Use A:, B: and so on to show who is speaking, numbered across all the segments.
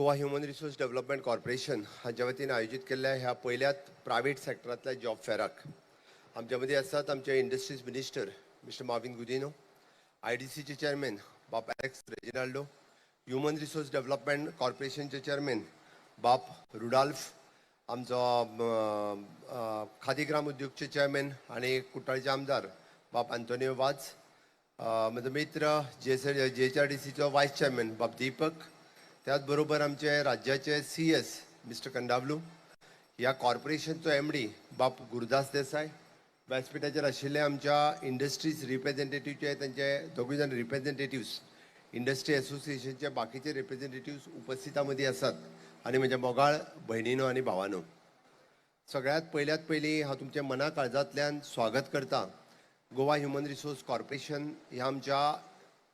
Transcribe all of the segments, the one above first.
A: Goa human resource development corporation हांच्या वतीन आयोजित केल्ल्या ह्या पहिल्याच प्रायव्हेट सेक्टरांतल्या जॉब फेराक आमच्या मदीं आसात आमचे इंडस्ट्रीज मिनिस्टर मिस्टर मार्विन गुदिनो, IDCचे चेअरमॅन बाब Alex Reginaldo, human resource development कॉर्पोरेशनचे चेअरमॅन बाब रुडॉल्फ, आमचो खादी ग्राम उद्योगचे चेअरमॅन आणि कुट्टाळचे आमदार बाब आंतोनियो वाज, म्हजो मित्र JHRDCचो वायस चेअरमॅन बाब दीपक, त्याच बरोबर आमचे राज्याचे CS मिस्टर कंडावलू, ह्या कॉर्पोरेशनचो MD बाब गुरुदास देसाय, व्यासपीठाचेर आशिल्ले आमच्या इंडस्ट्रीज रिप्रेझेंटेटिव्हचे तांचे दोगूय जाण रिप्रेझेंटेटिव्स, इंडस्ट्री असोसिएशनचे बाकीचे रिप्रेझेंटेटिव्स उपस्थिता मदीं आसात आनी म्हज्या मोगाळ भयणीनो आनी भावानो, सगळ्यात पयलीं हांव तुमचे मना काळजांतल्यान स्वागत करता. गोवा ह्युमन रिसोर्स कॉर्पोरेशन ह्या आमच्या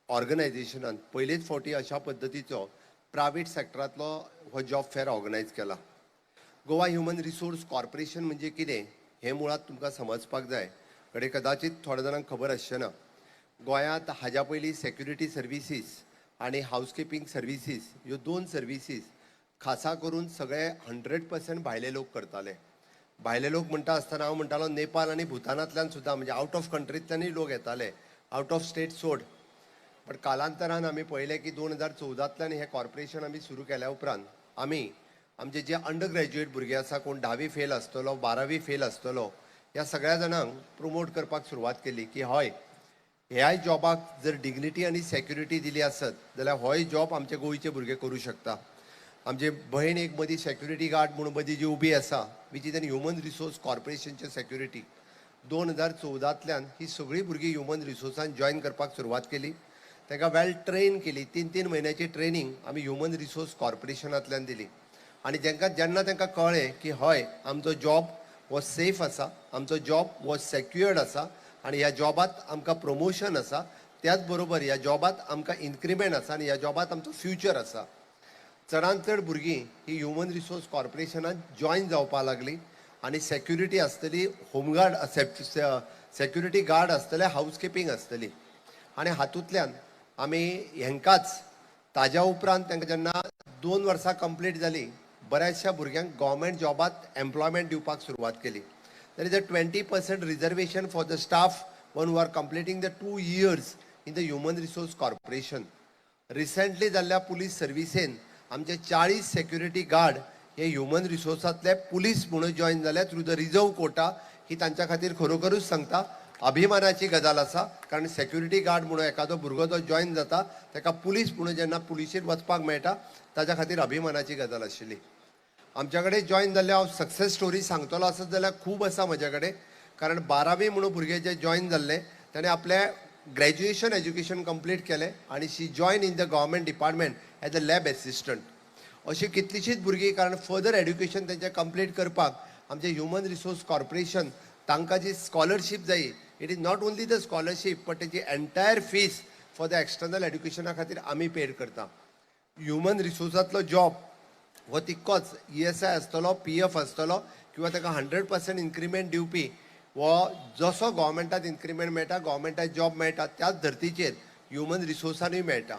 A: ऑर्गनायझेशनान पयलेच फावटी अशा पद्दतीचो प्रायव्हेट सेक्टरांतलो हो जॉब फेअर ऑर्गनायज केला. गोवा ह्युमन रिसोर्स कॉर्पोरेशन म्हणजे कितें हें मुळात तुमकां समजपाक जाय. कदाचित थोड्या जाणांक खबर आसचें ना. गोंयांत हाज्या पयलीं सेक्युरिटी सर्विसीस आनी हावजकीपिंग सर्विसीस ह्यो दोन सर्विसीस खासा करून सगळे 100% भायले लोक करताले. भायले लोक म्हणटा आसतना हांव म्हणटालो नेपाळ आनी भुतानांतल्यान सुद्दां, म्हणजे आउट ऑफ कंट्रींतल्यानूय लोक येताले, आउट ऑफ स्टेट सोड. पण कालांतरान आमी पळयलें की 2014तल्यान हें कॉर्पोरेशन आमी सुरू केल्या उपरांत आमी आमचे जे अंडर ग्रॅज्युएट भुरगे आसा, कोण 10वी फेल आसतलो, 12वी फेल आसतलो, ह्या सगळ्या जाणांक प्रमोट करपाक सुरवात केली की हय, ह्याय जॉबाक जर डिग्निटी आनी सेक्युरिटी दिली आसत जाल्यार होय जॉब आमचे गोंयचे भुरगे करूं शकता. आमचे भयण एक मदीं सेक्युरिटी गार्ड म्हणून मदीं जी उबी आसा, which is an human resource कॉर्पोरेशनचे सेक्युरिटी, 2014तल्यान ही सगळीं भुरगीं ह्युमन रिसोर्सान जॉयन करपाक सुरवात केली. तांकां वेल ट्रेन केली. 3 म्हयन्याची ट्रेनिंग आमी ह्युमन रिसोर्स कॉर्पोरेशनांतल्यान दिली. आनी जेन्ना तांकां कळ्ळें की हय, आमचो जॉब हो सेफ आसा, आमचो जॉब हो सेक्युअर्ड आसा आनी ह्या जॉबांत आमकां प्रमोशन आसा, त्याच बरोबर ह्या जॉबांत आमकां इन्क्रिमेंट आसा आनी ह्या जॉबांत आमचो फ्युचर आसा. चडांत चड भुरगीं ही ह्युमन रिसोर्स कॉर्पोरेशनान जॉयन जावपाक लागली आनी सेक्युरिटी आसतली, होमगार्ड सेक्युरिटी गार्ड आसतले, हावजकीपिंग आसतली. आनी हातूंतल्यान आमी हेंकाच ताज्या उपरांत तांकां जेन्ना 2 वर्सां कंप्लीट जाली, बऱ्याचशा भुरग्यांक गव्हर्मेंट जॉबांत एम्प्लॉयमेंट दिवपाक सुरवात केली. There is a 20% reservation for the staff one who are completing the 2 years in the human resource corporation. Recently जाल्ल्या पुलीस सर्विसेन आमचे 40 सेक्युरिटी गार्ड हे ह्युमन रिसोर्सांतले पुलीस म्हणून जॉयन जाले थ्रू द रिजर्व कोटा. ही तांच्या खातीर खरोखरूच सांगता अभिमानाची गजाल आसा, कारण सेक्युरिटी गार्ड म्हणून एखादो भुरगो जो जॉयन जाता ताका पुलीस म्हणून जेन्ना पुलिशेर वचपाक मेळटा ताच्या खातीर अभिमानाची गजाल आशिल्ली. आमच्या कडेन जॉयन जाल्ले हांव सक्सेस स्टोरी सांगतलो आसत जाल्यार खूब आसा म्हजे कडेन. कारण 12वी म्हणून भुरगे जे जॉयन जाल्ले ताणें आपलें ग्रॅज्युएशन एज्युकेशन कंप्लीट केलें आनी शी join in the government department as a lab assistant. अशी कितलीशीच भुरगीं, कारण फर्दर एड्युकेशन तेंचें कंप्लीट करपाक आमचें ह्युमन रिसोर्स कॉर्पोरेशन तांकां जी स्कॉलरशीप जायी, it is not only the scholarship but तेची entire fees for the external एड्युकेशना खातीर आमी पेड करता. ह्युमन रिसोर्सांतलो जॉब हो तितकोच ESI आसतलो, PF आसतलो किंवा ताका 100% इन्क्रिमेंट दिवपी वो जसो गव्हर्मेंटात इन्क्रिमेंट मेळटा, गव्हर्मेंटात जॉब मेळटा, त्याच धर्तीचेर ह्युमन रिसोर्सानूय मेळटा.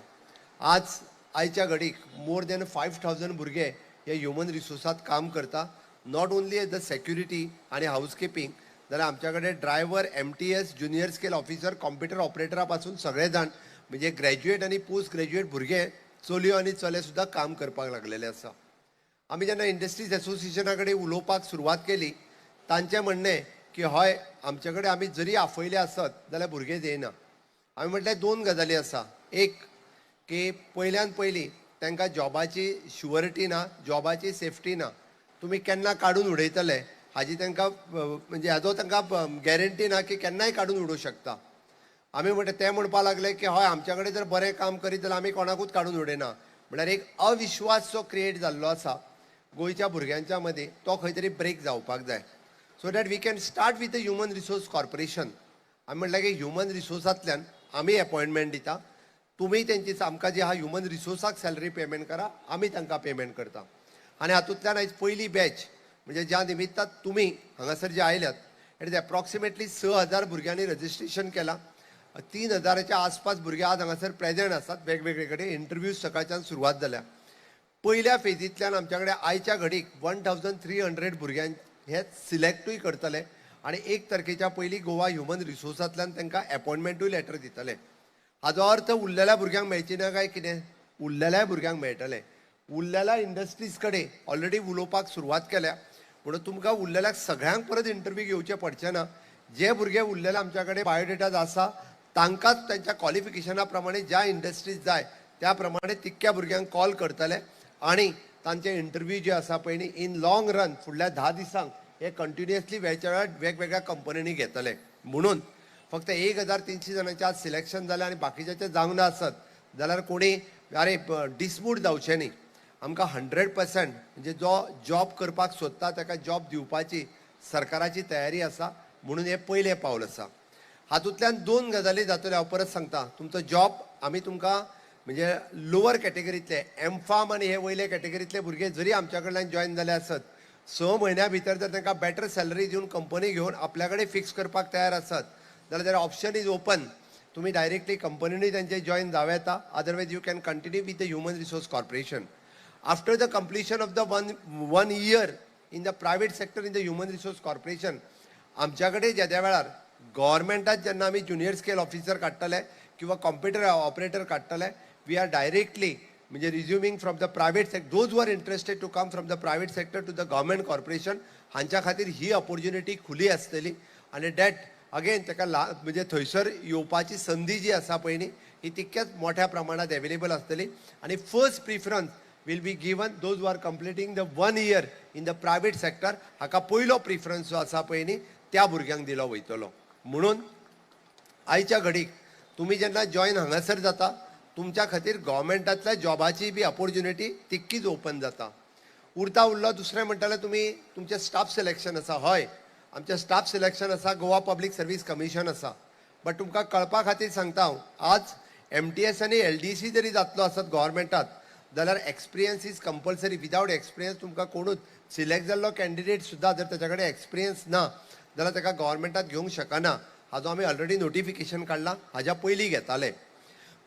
A: आयच्या घडीक मोर दॅन 5000 भुरगे हे ह्युमन रिसोर्सांत काम करता. Not only as the security आनी हावजकीपिंग, जाल्यार आमच्या कडेन driver, MTS, junior scale officer, computer ऑपरेटरा पासून सगळे जाण म्हणजे ग्रॅज्युएट आनी पोस्ट ग्रॅज्युएट भुरगे, चलयो आनी चले सुद्दां काम करपाक लागलेले आसा. आमी जेन्ना इंडस्ट्रीज एसोसिएशना कडेन उलोवपाक सुरवात केली, तांचें म्हणणें की हय, आमचे कडेन आमी जरी आफयले आसत जाल्यार भुरगे येयना. आमी म्हटलें 2 गजाली आसा. एक की पयल्यान पयली तांकां जॉबाची शुअरिटी ना, जॉबाची सेफ्टी ना. तुमी केन्ना काडून उडयतले हाजी तांकां म्हणजे हाजो तांकां गॅरंटी ना की केन्नाय काडून उडोवंक शकता. आमी म्हणटा ते म्हणपाक लागले की हय, आमच्या कडेन जर बरें काम करीत जाल्यार आमी कोणाकूच काडून उडयना. म्हळ्यार एक अविश्वास जो क्रिएट जाल्लो आसा गोंयच्या भुरग्यांच्या मदीं, तो खंय तरी ब्रेक जावपाक जाय. So that we can start with the human resource corporation. आमी म्हणलें की ह्युमन रिसोर्सांतल्यान आमी अपॉयंटमेंट दिता, तुमी तेंची आमकां जी आहा ह्युमन रिसोर्साक सॅलरी पेमेंट करा, आमी तांकां पेमेंट करता. आनी हातूंतल्यान आयज पयली बॅच म्हणजे ज्या निमित्तान तुमी हांगासर जे आयल्यात, इट इज एप्रॉक्सिमेटली 6000 भुरग्यांनी रजिस्ट्रेशन केलां. 3000च्या आसपास भुरगे आज हांगासर प्रेझेंट आसात वेगवेगळे कडेन. इंटरव्यूज सकाळच्यान सुरवात जाल्या. पहिल्या फेजींतल्यान आमच्याकडे आयच्या घडीक 1300 भुरग्यांक हे सिलेक्टूय करतले आणि 1 तारखेच्या पयलीं गोवा ह्युमन रिसोर्सांतल्यान तांकां अपॉयंटमेंटूय लेटर दितले. हाचो अर्थ उरलेल्या भुरग्यांक मेळची ना काय कितें? उरलेल्या भुरग्यांक मेळटले. उरलेल्या इंडस्ट्रीज कडेन ऑलरेडी उलोवपाक सुरवात केल्या, म्हणून तुमकां उरलेल्या सगळ्यांक परत इंटरव्यू घेवचे पडचे ना. जे भुरगे उरलेले आमच्या कडेन बायोडेटा आसा तांकांच त्यांच्या क्वॉलिफिकेशना प्रमाणे ज्या इंडस्ट्रीज जाय त्या प्रमाणे तितक्या भुरग्यांक कॉल करतले आणि तांचे इंटरव्यू जे आसा पळय न्ही इन लॉंग रन फुडल्या 10 दिसांक हे कंटिन्युअसली वेगवेगळ्या कंपन्यांनी घेतले. म्हणून फक्त 1300 जणांचे आज सिलेक्शन जालें आनी बाकीच्याचे जावंक ना आसत जाल्यार कोणी अरे डिस्प्यूट जावचें न्ही. आमकां 100% म्हणजे जो जॉब करपाक सोदता ताका जॉब दिवपाची सरकाराची तयारी आसा. म्हणून हे पयलें पावल आसा. हातूंतल्यान 2 गजाली जातल्यो. हांव परत सांगता, तुमचो जॉब आमी तुमकां म्हणजे लोवर कॅटेगरींतले एमफार्म आनी हे वयले कॅटेगरींतले भुरगे जरी आमच्या कडल्यान जॉईन जाले आसत 6 म्हयन्या भितर जर तांकां बेटर सॅलरी दिवन कंपनी घेवन आपल्या कडेन फिक्स करपाक तयार आसत जाल्यार ऑप्शन इज ओपन. तुम्ही डायरेक्टली कंपनीनूय त्यांचे जॉईन जावं येता. Otherwise you can continue with the human resource corporation. After the completion of the one year in the private sector in the human resource corporation आमच्या कडेन ज्या वेळार गव्हर्मेंटात जेन्ना आमी ज्युनियर स्केल ऑफिसर काडटले किंवा कॉम्प्युटर ऑपरेटर काडटले वी आर डायरेक्टली म्हणजे resuming from the private sector those were interested to come from the private sector to the government corporation हांच्या खातीर ही ऑपॉर्च्युनिटी खुली आसतली आनी डॅट अगेन ताका म्हणजे थंयसर येवपाची संदी जी आसा पळय न्ही ही तितक्याच मोठ्या प्रमाणात अवेलेबल आसतली आनी first preference will be given those are completing the 1 year in the private sector. हाका पयलो प्रिफरन्स जो आसा पळय न्ही त्या भुरग्यांक दिलो वयतलो. म्हणून आयच्या घडीक तुम्ही जेन्ना जॉईन हांगासर जाता तुमच्या खातीर गव्हर्मेंटांतल्या जॉबाची बी ऑपॉर्च्युनिटी तितकीच ओपन जाता. उरलो दुसरें म्हणटाले तुमी तुमचें स्टाफ सिलेक्शन आसा. हय, आमचें स्टाफ सिलेक्शन आसा. गोवा पब्लीक सर्वीस कमिशन आसा. बट तुमकां कळपा खातीर सांगता हांव आज MTS आनी LDC जरी जातलो आसत गव्हर्मेंटात जाल्यार experience is compulsory. Without experience तुमकां कोणूच सिलेक्ट जाल्लो कॅन्डिडेट सुद्दां जर ताच्या कडेन एक्सपिरियन्स ना जाल्यार ताका गव्हर्मेंटात घेवंक शकना. हाजो आमी ऑलरेडी नोटिफिकेशन काडला. हाज्या पयलीं घेताले.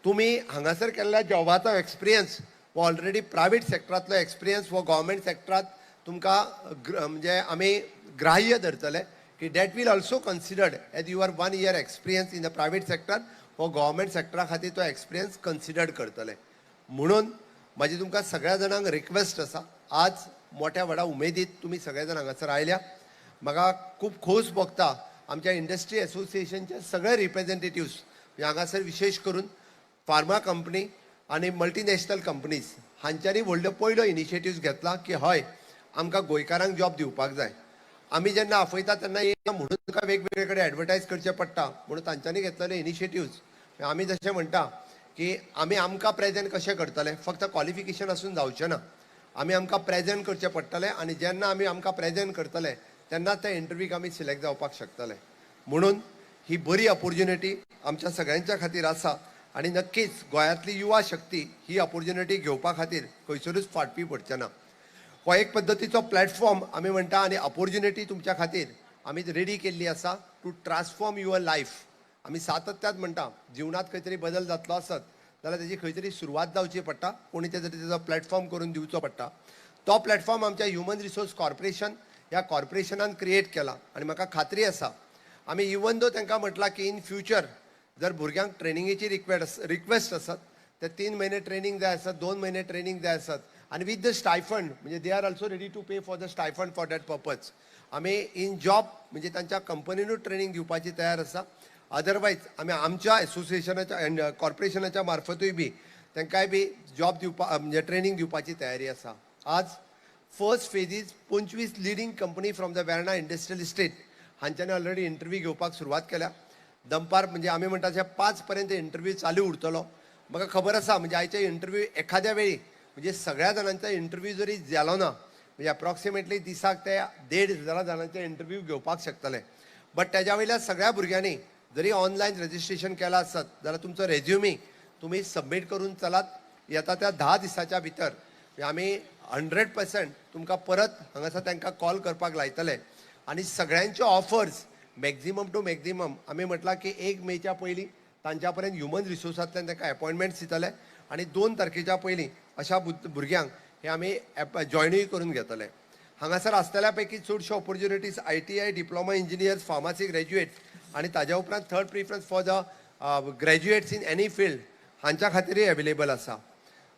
A: तुम्ही हांगासर केल्ल्या जॉबाचो एक्सपिरियन्स वो ऑलरेडी प्रायवेट सेक्टरांतलो एक्सपिरियन्स वो गव्हर्मेंट सेक्टरांत तुमकां म्हणजे आमी ग्राह्य धरतले की that will also considered as your 1 year experience in the private sector वो गव्हर्मेंट सेक्टरा खातीर तो एक्सपिरियन्स कन्सिडर्ड करतले. म्हणून माझी तुमकां सगळ्या जाणांक रिक्वेस्ट आसा. आज मोठ्या व्हडा उमेदीत तुम्ही सगळे जाण हांगासर आयल्या. म्हाका खूब खोस भोगता आमच्या इंडस्ट्री असोसिएशनचे सगळे रिप्रेझेंटेटिव्स हांगासर विशेष करून फार्मा कंपनी आणि मल्टीनॅशनल कंपनीज हांच्यांनी व्हडलो पयलो इनिशिएटिव्ह घेतला की हय आमकां गोंयकारांक जॉब दिवपाक जाय. आमी जेन्ना आपयता तेन्ना म्हणून तुका वेगवेगळे कडेन एडवर्टायज करचें पडटा म्हणून तांच्यांनी घेतलेले इनिशिएटिव्ह आमी जशें म्हणटा की आमी आमकां प्रेझेंट कशें करतले. फक्त क्वॉलिफिकेशन आसून जावचें ना. आमकां प्रेझेंट करचें पडटलें आनी जेन्ना आमकां प्रेझेंट करतले तेन्ना त्या इंटरव्यूक आमी सिलेक्ट जावपाक शकतले. म्हणून ही बरी ऑपॉर्च्युनिटी आमच्या सगळ्यांच्या खातीर आसा आणि नक्कीच गोंयांतली युवा शक्ती ही ऑपॉर्च्युनिटी घेवपा खातीर खंयसरूच फाटपी पडचें ना. हो एक पद्दतीचो प्लॅटफॉर्म आमी म्हणटा आनी ऑपॉर्च्युनिटी तुमच्या खातीर आमी रेडी केल्ली आसा टू ट्रान्सफॉर्म युअर लायफ. आमी सातत्यात म्हणटा जिवनात खंय तरी बदल जातलो आसत जाल्यार तेजी खंय तरी सुरवात जावची पडटा. कोणी तेजो प्लॅटफॉर्म करून दिवचो पडटा. तो प्लॅटफॉर्म आमच्या ह्युमन रिसोर्स कॉर्पोरेशन ह्या कॉर्पोरेशनान क्रिएट केला आणि म्हाका खात्री आसा आमी इवन दो तांकां म्हटलां की इन फ्युचर जर भुरग्यांक ट्रेनिंगेची रिक्वेस्ट आसत ते 3 महिने ट्रेनिंग जाय आसत 2 महिने ट्रेनिंग जाय आसत आणि विथ द स्टायफंड म्हणजे they are also ready to pay for the stipend for that purpose आमी इन जॉब म्हणजे तांच्या कंपनीनूच ट्रेनिंग दिवपाची तयार आसा. अदरवायज आमी आमच्या एसोसिएशनाच्या कॉर्पोरेशनाच्या मार्फतूय बी तांकांय बी जॉब दिवपा म्हणजे ट्रेनिंग दिवपाची तयारी आसा. आज फर्स्ट फेजीस 25 leading company from the Verna industrial estate हांच्यांनी ऑलरेडी इंटरव्यू घेवपाक सुरवात केल्या. दनपार म्हणजे आमी म्हणटा अशें 5 पर्यंत इंटरव्यू चालू उरतलो. म्हाका खबर आसा म्हणजे आयचे इंटरव्यू एखाद्या वेळी म्हणजे सगळ्या जाणांचा इंटरव्यू जरी जालो ना म्हणजे अप्रॉक्सिमेटली दिसाक ते 1,500 जाणांचे इंटरव्यू घेवपाक शकतले. बट त्याच्या वयल्या सगळ्या भुरग्यांनी जरी ऑनलायन रजिस्ट्रेशन केलां आसत जाल्यार तुमचो रेज्युमी तुम्ही सबमीट करून चलात. येता त्या 10 दिसाच्या भितर आमी 100% तुमकां परत हांगासर तांकां कॉल करपाक लायतले आनी सगळ्यांच्यो ऑफर्स मॅक्झिमम टू मॅक्झिमम आमी म्हटलां की 1 मेच्या पयलीं तांच्या पर्यंत ह्युमन रिसोर्सांतल्यान तांकां अपॉयंटमेंट्स दितले आनी 2 तारखेच्या पयलीं अशा भुरग्यांक हे आमी जॉयनूय करून घेतले. हांगासर आसतल्या पैकी चडश्यो opportunities ITI diploma engineers pharmacy graduates आणि ताज्या उपरांत third preference for the graduates in any field हांच्या खातीरय अवेलेबल आसा.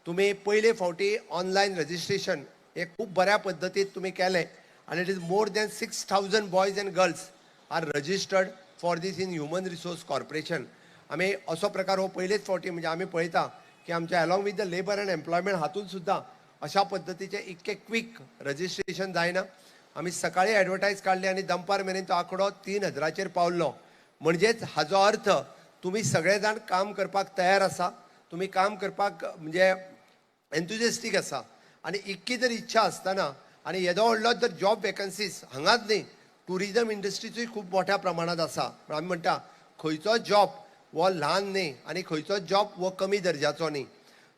A: तुम्ही पयले फावटी ऑनलायन रजिस्ट्रेशन हे खूब बऱ्या पद्दतीन तुम्ही केलें आणि it is more than 6,000 boys and girls are registered for these in human resource corporation. आमी असो प्रकार हो पयलेच फावटी म्हणजे आमी पळयता की आमच्या along with the labour and employment हातून सुद्दां अशा पद्दतीचे इतके क्विक रजिस्ट्रेशन जायना. आमी सकाळी एडवर्टायज काडली आणि दनपार मेरेन तो आंकडो 3,000 पावल्लो. म्हणजेच हाजो अर्थ तुम्ही सगळे जाण काम करपाक तयार आसा, तुम्ही काम करपाक म्हणजे एन्थुजिस्टीक आसा आणि इतकी जर इच्छा आसतना आणि येदो व्हडलो जर जॉब वेकन्सीज हांगाच न्ही टुरिजम इंडस्ट्रीचूय खूब मोठ्या प्रमाणात आसा. आमी म्हणटा खंयचो जॉब वो ल्हान न्ही आणि खंयचो जॉब वो कमी दर्जाचो न्ही.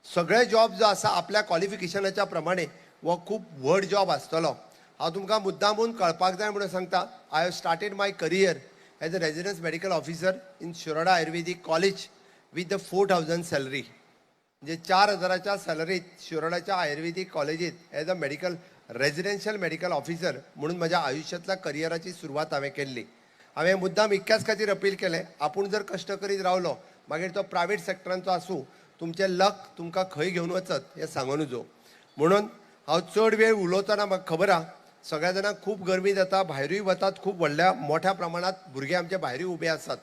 A: सगळे जॉब जो आसा आपल्या क्वॉलिफिकेशनाच्या प्रमाणे वो खूब व्हड जॉब आसतलो. हांव तुमकां मुद्दामून कळपाक जाय म्हणून सांगता. I have started my career as a residence medical officer in Shiroda Ayurvedic college with the 4,000 salary. म्हणजे 4,000च्या सॅलरीत शिरोडाच्या आयुर्वेदिक कॉलेजीत as a medical residential medical officer म्हणून माझ्या आयुष्यातल्या करियराची सुरवात हांवें केल्ली. हांवें मुद्दाम इतक्याच खातीर अपील केलें आपूण जर कश्ट करीत रावलो मागीर तो प्रायवेट सेक्टरांचो आसूं तुमचें लक तुमकां खंय घेवन वचत हें सांगून नजो. म्हणून हांव चड वेळ उलोवतना म्हाका खबर आहा सगळ्या जाणांक खूब गरमी जाता, भायरूय वतात, खूब व्हडल्या मोठ्या प्रमाणात भुरगे आमचे भायरूय उबे आसात.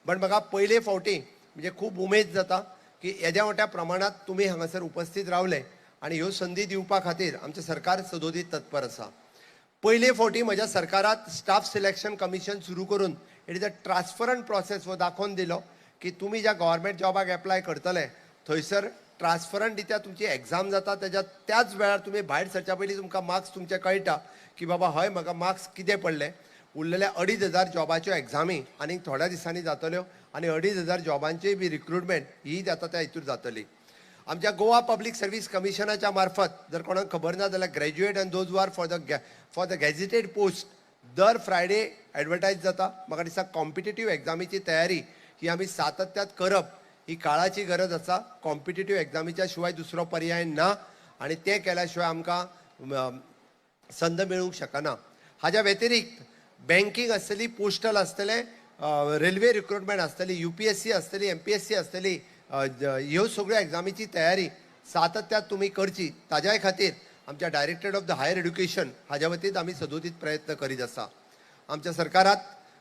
A: बट म्हाका पयले फावटी म्हणजे खूब उमेद जाता की येद्या मोठ्या प्रमाणात तुम्ही हांगासर उपस्थित रावले आणि ह्यो संदी दिवपा खातीर आमचें सरकार सदोदीत तत्पर आसा. पयले फावटी म्हज्या सरकारात स्टाफ सिलेक्शन कमिशन सुरू करून इट इज अ ट्रान्सफरंट प्रोसेस वो दाखोवन दिलो की तुम्ही ज्या गव्हर्मेंट जॉबाक एप्लाय करतले थंयसर ट्रान्सफरंट रित्या तुमची एग्जाम जाता त्याच वेळार तुम्ही भायर सरच्या पयलीं तुमकां मार्क्स तुमचे कळटा की बाबा हय म्हाका मार्क्स कितें पडले. उरलेल्या 2,500 जॉबाच्यो एग्जामी आनी थोड्या दिसांनी जातल्यो आणि 2,500 जॉबांची बी रिक्रुटमेंट ही जाता त्या हितूर जातली. आमच्या गोवा पब्लीक सर्व्हिस कमिशनाच्या मार्फत जर कोणाक खबर ना जाल्यार graduate and those are for the gazetted post दर फ्रायडे एडवर्टायज जाता. म्हाका दिसता कॉम्पिटेटिव्ह एग्जामीची तयारी ही आमी सातत्यात करप ही काळाची गरज आसा. कॉम्पिटेटिव्ह एग्जामीच्या शिवाय दुसरो पर्याय ना आणि ते केल्या शिवाय आमकां संद मेळूंक शकना. हाज्या व्यतिरिक्त बँकिंग आसतली, पोस्टल आसतले, रेल्वे रिक्रुटमेंट आसतली, UPSC आसतली, MPSC आसतली, ह्यो सगळ्यो एग्जामीची तयारी सातत्यात तुम्ही करची. ताज्याय खातीर आमच्या directorate of the higher education हाज्या वतीन आमी सदोदीत प्रयत्न करीत आसा. आमच्या सरकारात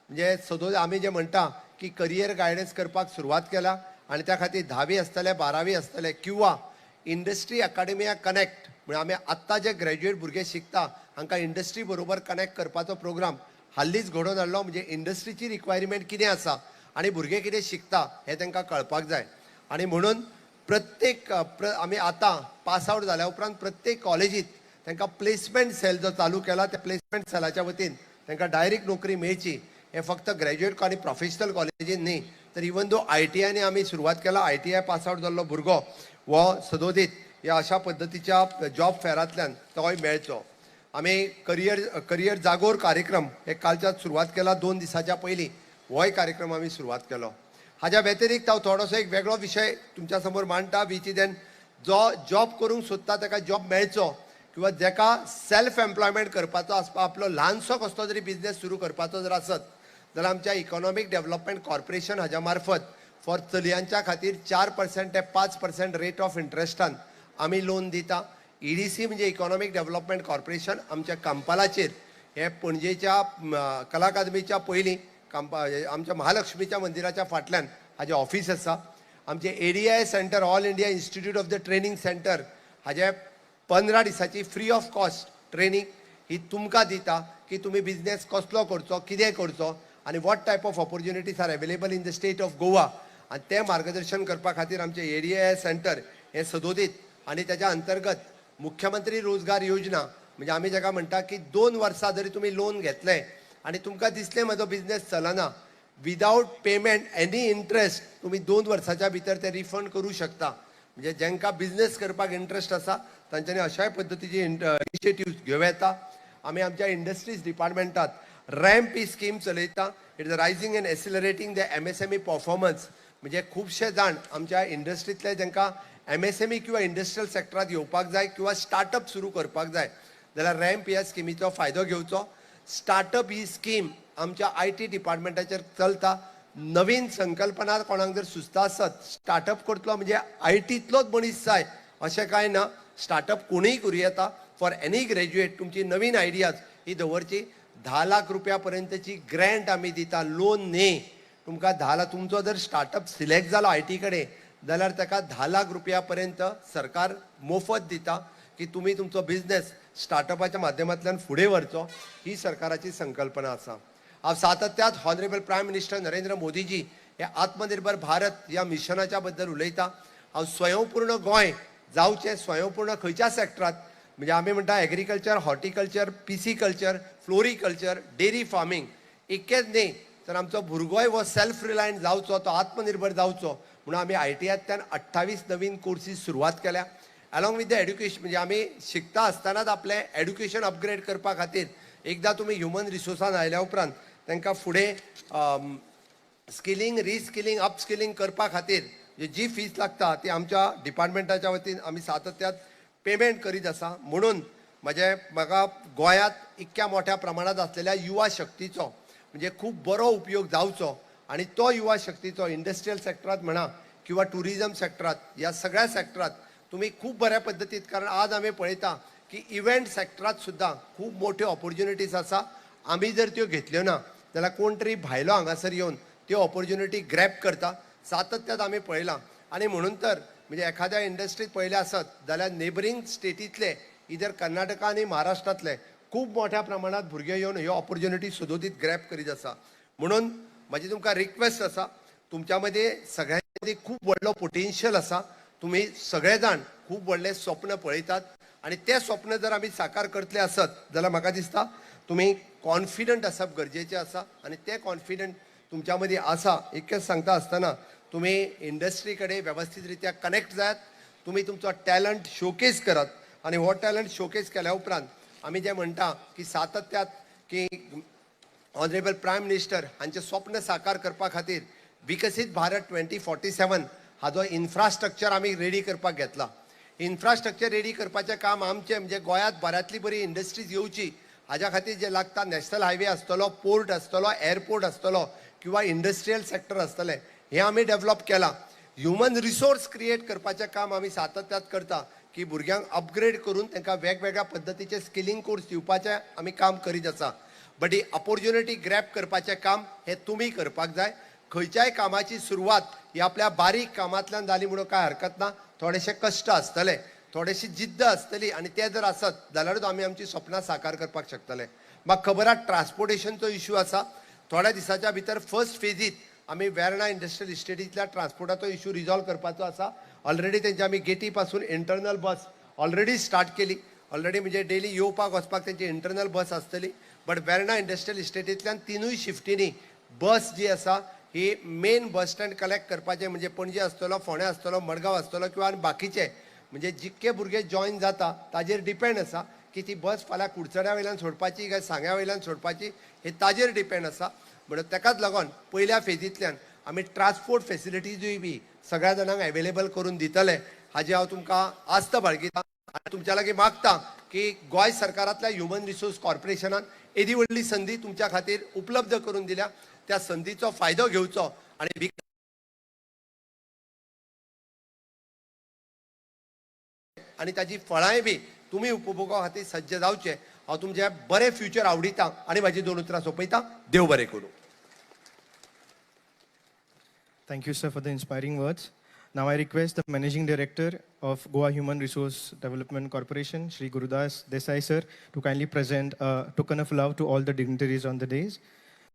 A: म्हणजे सदोदीत आमी जे म्हणटा की करियर गायडन्स करपाक सुरवात केला आणि त्या खातीर 10वी आसतले, 12वी आसतले किंवा इंडस्ट्री अकाडेमिया कनेक्ट म्हणजे आमी आत्ता जे ग्रॅज्युएट भुरगे शिकता हांकां इंडस्ट्री बरोबर कनेक्ट करपाचो प्रोग्राम हाल्लीच घडोवन हाडलो. म्हणजे इंडस्ट्रीची रिक्वायरमेंट कितें आसा आणि भुरगे कितें शिकता हें तांकां कळपाक जाय. आणि म्हणून प्रत्येक आमी आतां पास आउट जाल्या उपरांत प्रत्येक कॉलेजीत तांकां प्लेसमेंट सेल जो चालू केला त्या प्लेसमेंट सेलाच्या वतीन तांकां डायरेक्ट नोकरी मेळची. हे फक्त ग्रॅज्युएट आनी प्रोफेशनल कॉलेजीन न्ही तर इवन दो ITIनी आमी सुरवात केला. ITI पास आउट जाल्लो भुरगो वो सदोदीत ह्या अशा पद्दतीच्या जॉब फेरांतल्यान तोय मेळचो. आमी करियर जागोर कार्यक्रम हे कालच्याच सुरवात केला. 2 दिसाच्या पयलीं होय कार्यक्रम आमी सुरवात केलो. हाज्या व्यतिरिक्त हांव थोडोसो एक वेगळो विशय तुमच्या समोर मांडटा विच इज जो जॉब करूंक सोदता ताका जॉब मेळचो किंवा जाका सेल्फ एम्प्लॉयमेंट करपाचो आसपा आपलो ल्हानसो कसलो जरी बिझनेस सुरू करपाचो जर आसत जाल्यार आमच्या इकॉनॉमिक डेव्हलपमेंट कॉर्पोरेशन हाज्या मार्फत फॉर चलयांच्या खातीर 4% ते 5% रेट ऑफ इंट्रस्टान आमी लोन दिता. EDC म्हणजे इकॉनॉमिक डेव्हलपमेंट कॉर्पोरेशन आमच्या कांपालाचेर हे पणजेच्या कला अकादमीच्या पयलीं आमच्या महालक्ष्मीच्या मंदिराच्या फाटल्यान हाजें ऑफिस आसा. आमचे ADI centre all India institute of the training centre हाजे 15 दिसाची फ्री ऑफ कॉस्ट ट्रेनिंग ही तुमकां दिता की तुमी बिझनेस कसलो करचो, कितें करचो आणि what type of opportunities are available in the state of Goa. आणि ते मार्गदर्शन करपा खातीर आमचे ADI सेंटर हे सदोदीत आणि त्याच्या अंतर्गत मुख्यमंत्री रोजगार योजना म्हणजे आमी जाका म्हणटा की 2 वर्सां जरी तुम्ही लोन घेतले आणि तुमकां दिसलें म्हजो बिझनेस चलना विदाउट पेमेंट एनी इंट्रस्ट तुम्ही 2 वर्साच्या भितर ते रिफंड करू शकता. म्हणजे ज्यांका बिझनेस करपाक इंट्रस्ट आसा तांच्यांनी अशाय पद्दतीची इनिशिएटिव्ह घेवं येता. आमी आमच्या इंडस्ट्रीज डिपार्टमेंटात रॅम्प ही स्कीम चलयता. It is rising and accelerating the MSME performance. म्हणजे खुबशे जाण आमच्या इंडस्ट्रीतले जांकां MSME किंवा इंडस्ट्रियल सेक्टरात येवपाक जाय किंवा स्टार्टअप सुरू करपाक जाय जाल्यार रॅम्प ह्या स्किमीचो फायदो घेवचो. स्टार्टअप ही स्कीम आमच्या IT डिपार्टमेंटाचेर चलता. नवीन संकल्पना कोणाक जर सुचता आसत स्टार्टअप करतलो म्हणजे ITतलोच मनीस जाय अशें कांय ना. स्टार्टअप कोणीय करूं येता. फॉर एनी ग्रॅज्युएट तुमची नवीन आयडियाज ही दवरची. 10 लाख रुपया पर्यंतची ग्रँट आमी दिता, लोन न्ही. तुमकां 10 लाख, तुमचो जर स्टार्टअप सिलेक्ट जालो IT कडेन जाल्यार ताका 10 लाख रुपया पर्यंत सरकार मोफत दिता की तुम्ही तुमचो बिझनेस स्टार्टअपाच्या माध्यमांतल्यान फुडें व्हरचो. ही सरकाराची संकल्पना आसा. हांव सातत्यात honourable prime minister Narendra Modiji हे आत्मनिर्भर भारत ह्या मिशनाच्या बद्दल उलयता. हांव स्वयंपूर्ण गोंय जावचें, स्वयंपूर्ण खंयच्या सेक्टरात म्हणजे आमी म्हणटा agriculture, horticulture, pisciculture, floriculture, dairy farming इतकेच न्ही तर आमचो भुरगोय हो सेल्फ रिलायंट जावचो, तो आत्मनिर्भर जावचो म्हणून आमी ITयांतल्यान 28 नवीन कोर्सीस सुरवात केल्या. अलॉंग विथ द एड्युकेशन म्हणजे आमी शिकता आसतनाच आपलें एड्युकेशन अपग्रेड करपा खातीर एकदां तुमी ह्युमन रिसोर्सान आयल्या उपरांत तांकां फुडें स्किलिंग, रिस्किलिंग, अपस्किलिंग करपा खातीर जी फीज लागता ती आमच्या डिपार्टमेंटाच्या वतीन आमी सातत्यात पेमेंट करीत आसा. म्हणून म्हाका गोंयांत इतक्या मोठ्या प्रमाणात आसलेल्या युवा शक्तीचो म्हणजे खूब बरो उपयोग जावचो आणि तो युवा शक्तीचो इंडस्ट्रियल सेक्टरात म्हणा किंवा टुरिझम सेक्टरात ह्या सगळ्या सेक्टरात तुम्ही खूप बऱ्या पद्धतीत, कारण आज आम्ही पळयता की इव्हेंट सेक्टरात सुद्धा खूप मोठ्यो ऑपॉर्च्युनिटीज आसा. आम्ही जर त्यो घेतल्यो ना जाल्यार कोण तरी भायलो हांगासर येवन त्यो ऑपॉर्च्युनिटी ग्रॅब करता. सातत्यात आम्ही पळयलां आणि म्हणून तर म्हणजे एखाद्या इंडस्ट्रीत पळयलें आसत जाल्यार नेबरींग स्टेटीतले इधर कर्नाटका आणि महाराष्ट्रातले खूप मोठ्या प्रमाणात भुरगे येवन ह्यो ऑपॉर्च्युनिटी सदोदीत ग्रॅब करीत आसा. म्हणून माझी तुमकां रिक्वेस्ट आसा, तुमच्या मध्ये सगळ्यांच्या मध्ये खूप व्हडलो पोटेन्शियल आसा. तुम्ही सगळे जाण खूप व्हडले स्वप्न पळयतात आणि ते स्वप्न जर आमी साकार करतले आसत जाल्यार म्हाका दिसता तुम्ही कॉन्फिडंट आसप गरजेचें आसा आणि ते कॉन्फिडंट तुमच्या मध्ये आसा. इतकेंच सांगता आसतना तुम्ही इंडस्ट्री कडेन वेवस्थीत रित्या कनेक्ट जायात. तुम्ही तुमचो टॅलंट शोकेस करात आणि हो टॅलंट शोकेस केल्या उपरांत आमी जे म्हणटा की सातत्यात की ऑनरेबल प्रायम मिनिस्टर हांचे स्वप्न साकार करपा खातीर विकसीत भारत 2047 हाजो इन्फ्रास्ट्रक्चर आमी रेडी करपाक घेतला. इन्फ्रास्ट्रक्चर रेडी करपाचें काम आमचें म्हणजे गोंयांत बऱ्यांतली बरी इंडस्ट्रीज येवची हाज्या खातीर जे लागता नॅशनल हायवे आसतलो, पोर्ट आसतलो, एअरपोर्ट आसतलो किंवा इंडस्ट्रियल सेक्टर आसतलें हें आमी डेव्हलप केलां. ह्युमन रिसोर्स क्रिएट करपाचें काम आमी सातत्यात करता की भुरग्यांक अपग्रेड करून तांकां वेगवेगळ्या पद्धतीचे स्किलिंग कोर्स दिवपाचें आमी काम करीत आसा. बट ही ऑपॉर्च्युनिटी ग्रॅब करपाचें काम हें तुमी करपाक जाय. खंयच्याय कामाची सुरवात ही आपल्या बारीक कामांतल्यान जाली म्हणून काय हरकत ना. थोडेशे कश्ट आसतले, थोडीशी जिद्द आसतली आणि ते जर आसत जाल्यारूच आमी आमची स्वप्नां साकार करपाक शकतले. म्हाका खबर आसा ट्रान्सपोर्टेशनचो इश्यू आसा. थोड्या दिसाच्या भितर फर्स्ट फेजीत आमी वेर्णा इंडस्ट्रियल इस्टेटींतल्या ट्रान्सपोर्टाचो इश्यू रिजॉल्व करपाचो आसा. ऑलरेडी तेंचे आमी गेटी पासून इंटरनल बस ऑलरेडी स्टार्ट केली. ऑलरेडी म्हणजे डेली येवपाक वचपाक तेंची इंटरनल बस आसतली. बट वेर्णा इंडस्ट्रियल इस्टेटींतल्यान 3 शिफ्टींनी बस जी आसा ही मेन बस स्टँड कलेक्ट करपाचें म्हणजे पणजे आसतलो, फोंड्या आसतलो, मडगांव आसतलो किंवा बाकीचे म्हणजे जितके भुरगे जॉईन जाता ताजेर डिपेंड आसा की ती बस फाल्यां कुडचड्या वयल्यान सोडपाची काय सांग्या वयल्यान सोडपाची हे ताजेर डिपेंड आसा. म्हणून ताकाच लागून पयल्या फेजींतल्यान आमी ट्रान्सपोर्ट फेसिलिटीजूय बी सगळ्या जाणांक अवेलेबल करून दितले हाजी हांव तुमकां आस्त बाळगिता आनी तुमच्या लागीं मागता की गोंय सरकारांतल्या ह्युमन रिसोर्स कॉर्पोरेशनान एदी व्हडली संदी तुमच्या खातीर उपलब्ध करून दिल्या. त्या संदीचो फायदो घेवचो आणि ताजी फळांय बी तुम्ही उपभोगा खातीर सज्ज जावचे हांव तुमचे बरे फ्युचर आवडिता आणि म्हाजी 2 उतरां सोंपयता. देव बरें करूं.
B: Thank you, sir, for the inspiring words. Now I request the Managing Director of Goa Human Resource Development Corporation, Shri Gurudas Desai, sir, to kindly present a token of love to all the dignitaries on the days.